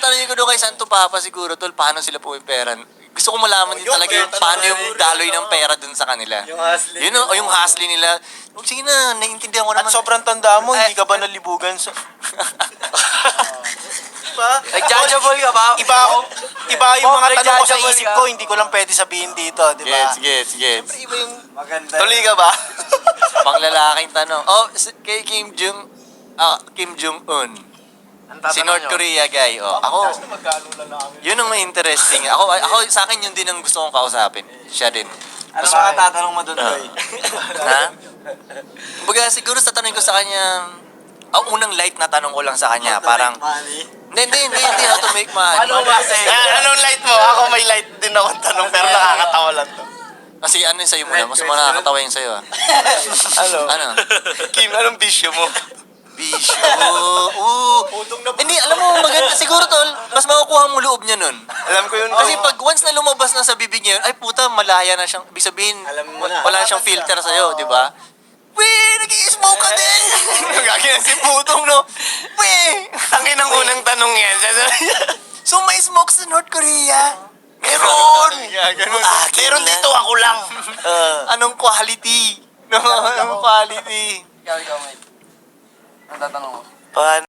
tatanungin ko doon kay Santo Papa siguro, tol, paano sila pumiperan? Gusto ko malaman din talaga yung paano yung daloy ng pera dun sa kanila. Yung hustling. Yun, o yung hustling nila. Sige na, naiintindihan ko naman. At sobrang tanda mo, hindi ka ba nalibugan sa... Diba? Nag-judgeable ka ba? Iba yung mga tanong ko sa nag-judgeable isip ka. ko, hindi ko lang pwede sabihin dito, di ba? Gets. Siyempre, iba yung... Maganda. Tuloy ka ba? Panglalaking tanong. Oh, kay Kim Jong-un. Si North Korea guy. Oh, ako, yun ang may interesting. Ako, sa akin yun din ang gusto kong kausapin. Siya din. Ano mga tatanong mo doon, Boy? Ha? Kumbaga, siguro sa tanong ko sa kanya, ang unang light na tanong ko lang sa kanya, parang, hindi, how to make money. Ano ba sa'yo? Anong light mo? Ako may light din akong tanong, pero nakakatawa lang to. Kasi ano yung sa'yo muna, mas nakakatawa yung sa'yo. Ano? Kim, anong bisyo mo? Bisyo. Hindi, alam mo, maganda. Siguro, tol, mas makukuha mo loob niya nun. Alam ko yun. Kasi pag once na lumabas na sa bibig niya yun, ay puta, malaya na siyang, ibig sabihin, Alam mo na. wala na siyang filter sa'yo, di ba? Weh, nag-i-smoke ka din! Gagawin si Putong, no? Weh! Tangin ang unang tanong yan. So may smoke sa North Korea? Meron! Ganun. Meron dito, ako lang. Anong quality? No, anong quality? Ikaw, mate. Ang tatanong mo? Paano?